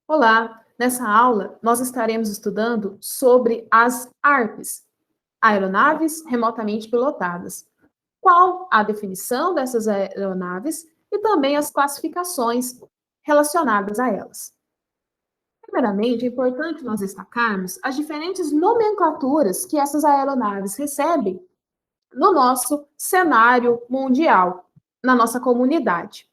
Olá! Nessa aula, nós estaremos estudando sobre as ARPs, aeronaves remotamente pilotadas. Qual a definição dessas aeronaves e também as classificações relacionadas a elas. Primeiramente, é importante nós destacarmos as diferentes nomenclaturas que essas aeronaves recebem no nosso cenário mundial, na nossa comunidade.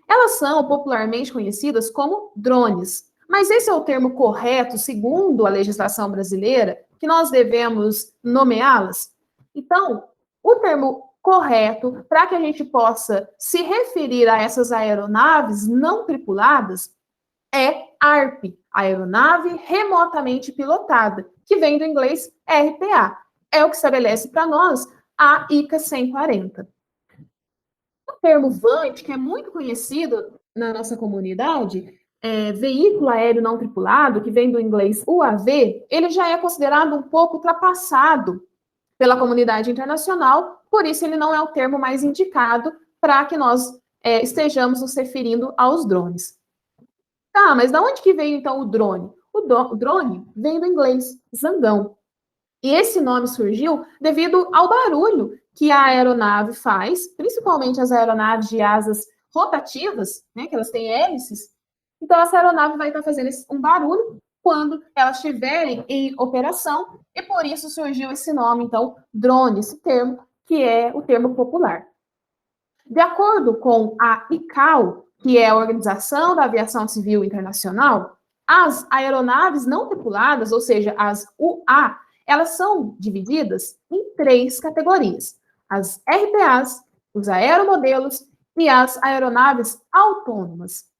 Elas são popularmente conhecidas como drones, mas esse é o termo correto, segundo a legislação brasileira, que nós devemos nomeá-las? Então, o termo correto para que a gente possa se referir a essas aeronaves não tripuladas é ARP, aeronave remotamente pilotada, que vem do inglês RPA. É o que estabelece para nós a ICA 140. O termo VANT, que é muito conhecido na nossa comunidade, veículo aéreo não tripulado, que vem do inglês UAV, ele já é considerado um pouco ultrapassado pela comunidade internacional, por isso ele não é o termo mais indicado para que nós estejamos nos referindo aos drones. Tá, mas de onde que veio então o drone? O drone vem do inglês zangão. E esse nome surgiu devido ao barulho que a aeronave faz, principalmente as aeronaves de asas rotativas, né, que elas têm hélices. Então, essa aeronave vai estar fazendo um barulho quando elas estiverem em operação, e por isso surgiu esse nome, então, drone, esse termo, que é o termo popular. De acordo com a ICAO, que é a Organização da Aviação Civil Internacional, as aeronaves não tripuladas, ou seja, as UA, elas são divididas em 3 categorias: as RPAs, os aeromodelos e as aeronaves autônomas.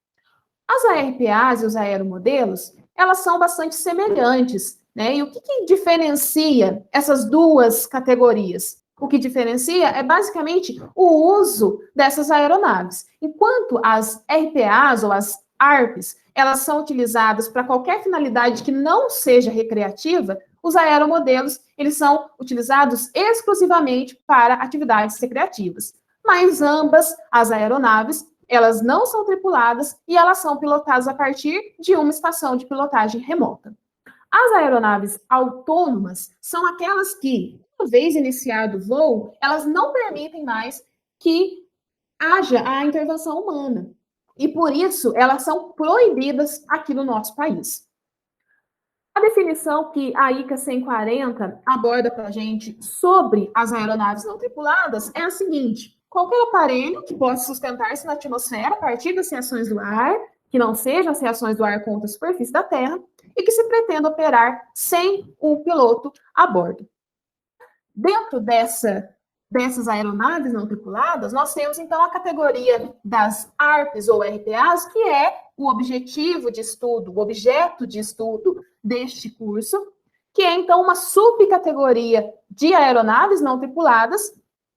As ARPAs e os aeromodelos, elas são bastante semelhantes, né? E o que diferencia essas duas categorias? O que diferencia é basicamente o uso dessas aeronaves. Enquanto as RPAs ou as ARPs, elas são utilizadas para qualquer finalidade que não seja recreativa, os aeromodelos, eles são utilizados exclusivamente para atividades recreativas. Mas ambas as aeronaves, elas não são tripuladas e elas são pilotadas a partir de uma estação de pilotagem remota. As aeronaves autônomas são aquelas que, uma vez iniciado o voo, elas não permitem mais que haja a intervenção humana. E por isso, elas são proibidas aqui no nosso país. A definição que a ICA 140 aborda para a gente sobre as aeronaves não tripuladas é a seguinte: qualquer aparelho que possa sustentar-se na atmosfera a partir das reações do ar, que não sejam as reações do ar contra a superfície da Terra, e que se pretenda operar sem um piloto a bordo. Dentro dessas aeronaves não tripuladas, nós temos então a categoria das ARPs ou RPAs, que é o objetivo de estudo, o objeto de estudo deste curso, que é então uma subcategoria de aeronaves não tripuladas,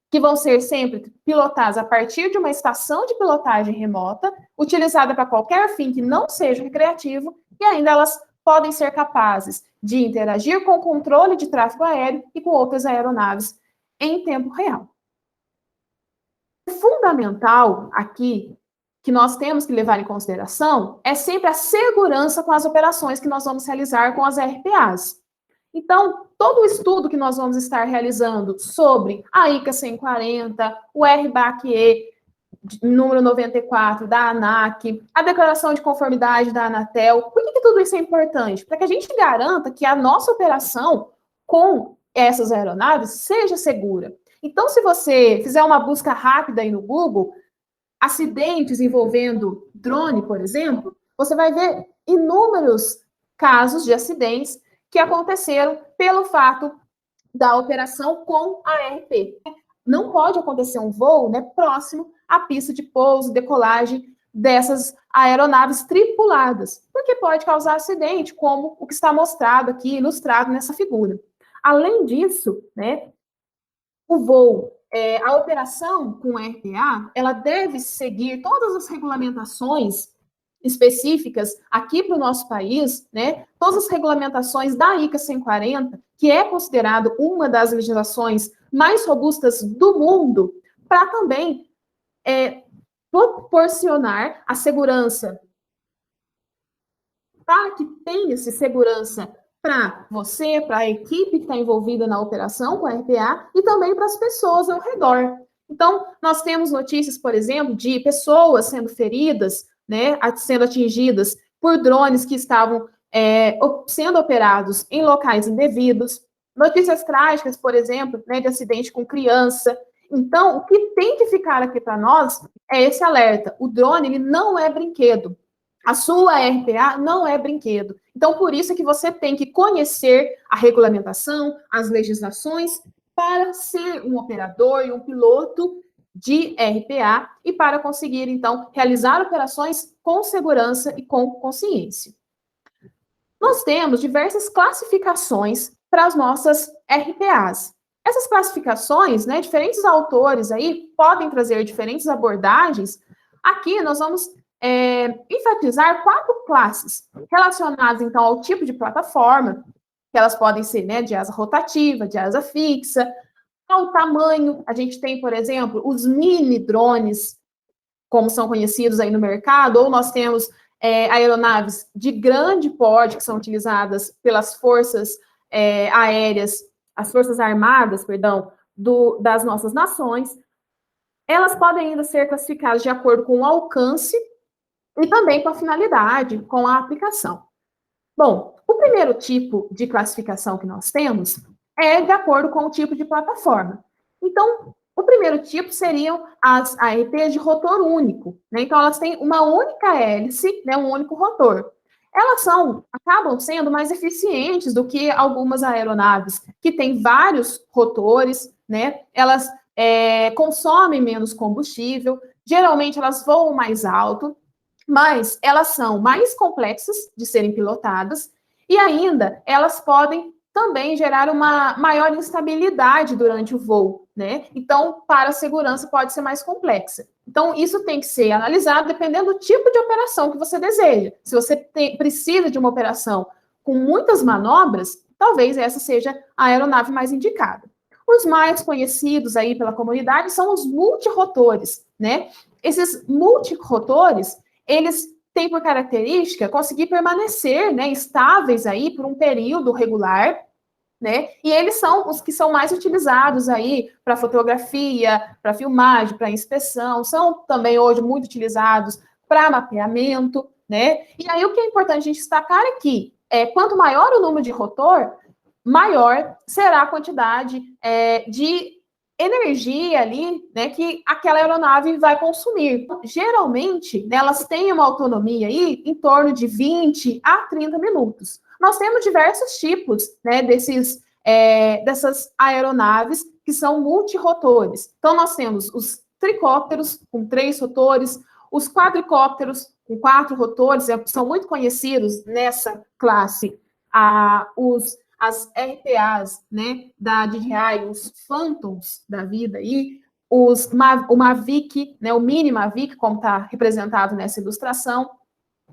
que vão ser sempre pilotadas a partir de uma estação de pilotagem remota, utilizada para qualquer fim que não seja recreativo, e ainda elas podem ser capazes de interagir com o controle de tráfego aéreo e com outras aeronaves em tempo real. O fundamental aqui, que nós temos que levar em consideração, é sempre a segurança com as operações que nós vamos realizar com as RPAs. Então, todo o estudo que nós vamos estar realizando sobre a ICA 140, o RBAC-E, número 94 da ANAC, a declaração de conformidade da Anatel. Por que tudo isso é importante? Para que a gente garanta que a nossa operação com essas aeronaves seja segura. Então, se você fizer uma busca rápida aí no Google, acidentes envolvendo drone, por exemplo, você vai ver inúmeros casos de acidentes que aconteceram pelo fato da operação com a ARP. Não pode acontecer um voo, né, próximo à pista de pouso, decolagem dessas aeronaves tripuladas, porque pode causar acidente, como o que está mostrado aqui, ilustrado nessa figura. Além disso, né, o voo, a operação com RPA, ela deve seguir todas as regulamentações específicas aqui para o nosso país, né? Todas as regulamentações da ICA 140, que é considerado uma das legislações mais robustas do mundo, para também proporcionar a segurança para que tenha-se segurança para você, para a equipe que está envolvida na operação com a RPA e também para as pessoas ao redor. Então, nós temos notícias, por exemplo, de pessoas sendo feridas, né, sendo atingidas por drones que estavam sendo operados em locais indevidos. Notícias trágicas, por exemplo, né, de acidente com criança. Então, o que tem que ficar aqui para nós é esse alerta. O drone, ele não é brinquedo. A sua RPA não é brinquedo. Então, por isso é que você tem que conhecer a regulamentação, as legislações, para ser um operador e um piloto de RPA e para conseguir, então, realizar operações com segurança e com consciência. Nós temos diversas classificações para as nossas RPAs. Essas classificações, né, diferentes autores aí podem trazer diferentes abordagens. Aqui nós vamos enfatizar 4 classes relacionadas, então, ao tipo de plataforma, que elas podem ser, né, de asa rotativa, de asa fixa, ao tamanho. A gente tem, por exemplo, os mini drones, como são conhecidos aí no mercado, ou nós temos aeronaves de grande porte, que são utilizadas pelas forças aéreas, as forças armadas, perdão, das nossas nações. Elas podem ainda ser classificadas de acordo com o alcance e também com a finalidade, com a aplicação. Bom, o primeiro tipo de classificação que nós temos é de acordo com o tipo de plataforma. Então, o primeiro tipo seriam as AEPs de rotor único, né? Então, elas têm uma única hélice, né, um único rotor. Elas acabam sendo mais eficientes do que algumas aeronaves que têm vários rotores, né? Elas consomem menos combustível, geralmente elas voam mais alto, mas elas são mais complexas de serem pilotadas e ainda elas podem também gerar uma maior instabilidade durante o voo, né? Então, para a segurança pode ser mais complexa. Então, isso tem que ser analisado dependendo do tipo de operação que você deseja. Se você precisa de uma operação com muitas manobras, talvez essa seja a aeronave mais indicada. Os mais conhecidos aí pela comunidade são os multirotores, né? Esses multirotores, eles têm por característica conseguir permanecer, né, estáveis aí por um período regular, né? E eles são os que são mais utilizados aí para fotografia, para filmagem, para inspeção, são também hoje muito utilizados para mapeamento, né? E aí o que é importante a gente destacar aqui quanto maior o número de rotor, maior será a quantidade de energia ali, né, que aquela aeronave vai consumir. Geralmente, né, elas têm uma autonomia aí em torno de 20 a 30 minutos. Nós temos diversos tipos, né, dessas aeronaves que são multirotores. Então, nós temos os tricópteros com 3 rotores, os quadricópteros com 4 rotores, são muito conhecidos nessa classe, as RPAs, né, da DJI, os Phantoms da vida aí, o Mavic, né, o Mini Mavic, como está representado nessa ilustração.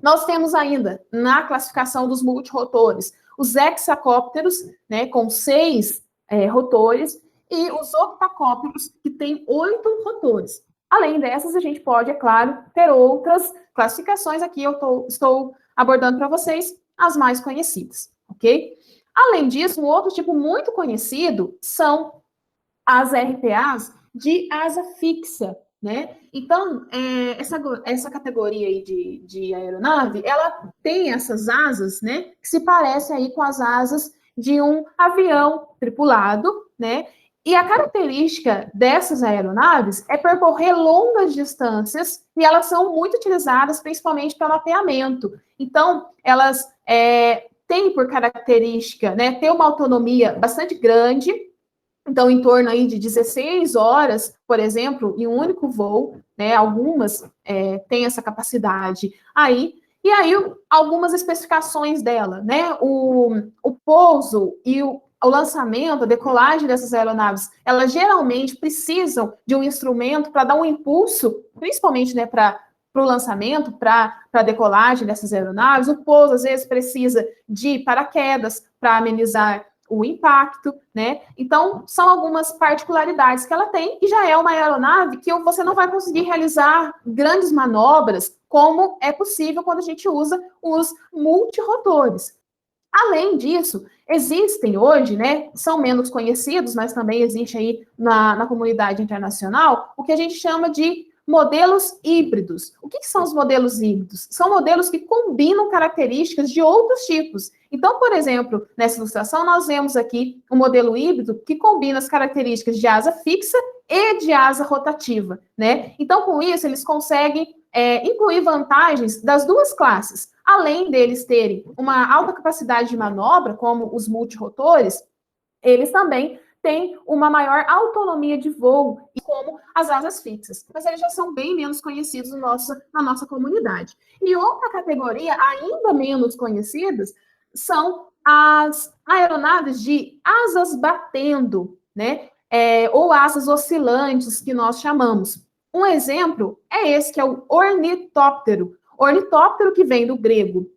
Nós temos ainda, na classificação dos multirotores, os hexacópteros, né, com 6 rotores, e os octacópteros, que têm 8 rotores. Além dessas, a gente pode, é claro, ter outras classificações. Aqui eu estou abordando para vocês as mais conhecidas, ok? Além disso, um outro tipo muito conhecido são as RPAs de asa fixa, né? Então, essa categoria aí de aeronave, ela tem essas asas, né, que se parecem aí com as asas de um avião tripulado, né? E a característica dessas aeronaves é percorrer longas distâncias e elas são muito utilizadas principalmente para mapeamento. Então, elas têm por característica, né, ter uma autonomia bastante grande. Então, em torno aí de 16 horas, por exemplo, em um único voo, né? Algumas têm essa capacidade aí. E aí, algumas especificações dela, né? O pouso e o lançamento, a decolagem dessas aeronaves, elas geralmente precisam de um instrumento para dar um impulso, principalmente, né, para o lançamento, para a decolagem dessas aeronaves. O pouso, às vezes, precisa de paraquedas para amenizar o impacto, né? Então, são algumas particularidades que ela tem e já é uma aeronave que você não vai conseguir realizar grandes manobras como é possível quando a gente usa os multirotores. Além disso, existem hoje, né, são menos conhecidos, mas também existe aí na comunidade internacional, o que a gente chama de modelos híbridos. O que são os modelos híbridos? São modelos que combinam características de outros tipos. Então, por exemplo, nessa ilustração, nós vemos aqui um modelo híbrido que combina as características de asa fixa e de asa rotativa, né? Então, com isso, eles conseguem incluir vantagens das duas classes. Além deles terem uma alta capacidade de manobra, como os multirotores, eles também têm uma maior autonomia de voo, como as asas fixas. Mas eles já são bem menos conhecidos na nossa comunidade. E outra categoria, ainda menos conhecidas, são as aeronaves de asas batendo, né? Ou asas oscilantes, que nós chamamos. Um exemplo é esse, que é o ornitóptero. Ornitóptero, que vem do grego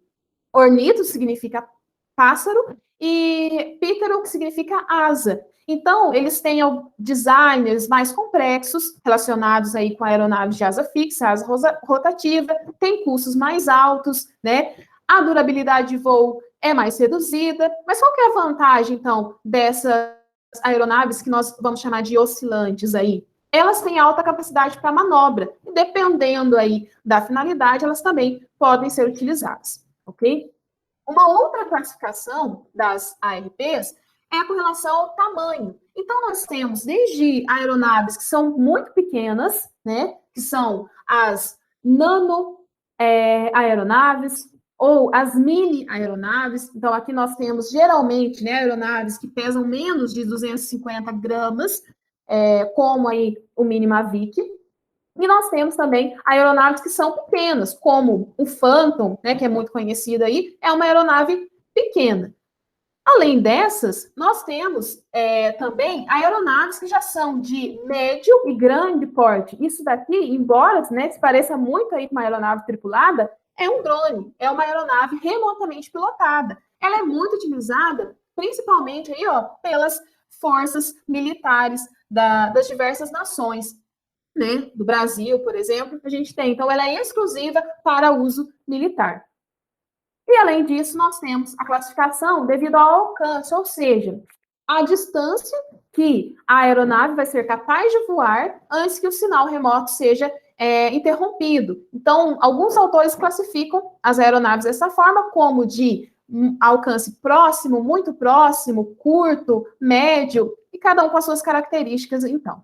ornito, significa pássaro, e pítero, que significa asa. Então, eles têm designers mais complexos, relacionados aí com aeronaves de asa fixa, asa rotativa, tem custos mais altos, né? A durabilidade de voo é mais reduzida. Mas qual que é a vantagem, então, dessas aeronaves que nós vamos chamar de oscilantes aí? Elas têm alta capacidade para manobra, e dependendo aí da finalidade, elas também podem ser utilizadas, ok? Uma outra classificação das ARPs é com relação ao tamanho. Então, nós temos desde aeronaves que são muito pequenas, né, que são as nano aeronaves, ou as mini aeronaves. Então, aqui nós temos, geralmente, né, aeronaves que pesam menos de 250 gramas, como aí o Mini Mavic. E nós temos também aeronaves que são pequenas, como o Phantom, né, que é muito conhecido aí, é uma aeronave pequena. Além dessas, nós temos também aeronaves que já são de médio e grande porte. Isso daqui, embora, né, se pareça muito aí com uma aeronave tripulada, é um drone, é uma aeronave remotamente pilotada. Ela é muito utilizada, principalmente aí, ó, pelas forças militares das diversas nações, né, do Brasil, por exemplo, a gente tem. Então, ela é exclusiva para uso militar. E, além disso, nós temos a classificação devido ao alcance, ou seja, a distância que a aeronave vai ser capaz de voar antes que o sinal remoto seja interrompido. Então, alguns autores classificam as aeronaves dessa forma, como de alcance próximo, muito próximo, curto, médio, e cada um com as suas características, então.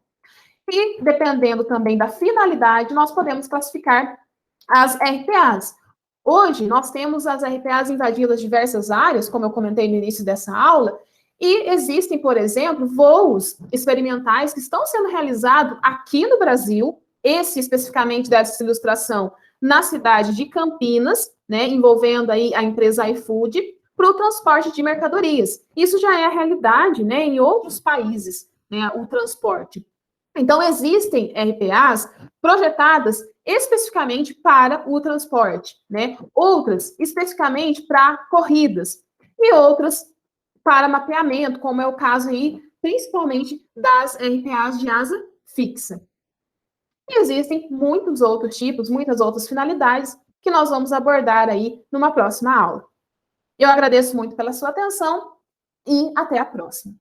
E, dependendo também da finalidade, nós podemos classificar as RPAs. Hoje, nós temos as RPAs invadindo as diversas áreas, como eu comentei no início dessa aula, e existem, por exemplo, voos experimentais que estão sendo realizados aqui no Brasil, esse especificamente dessa ilustração, na cidade de Campinas, né, envolvendo aí a empresa iFood, para o transporte de mercadorias. Isso já é a realidade, né, em outros países, né, o transporte. Então, existem RPAs projetadas especificamente para o transporte, né? Outras especificamente para corridas e outras para mapeamento, como é o caso aí, principalmente das RPAs de asa fixa. E existem muitos outros tipos, muitas outras finalidades que nós vamos abordar aí numa próxima aula. Eu agradeço muito pela sua atenção e até a próxima.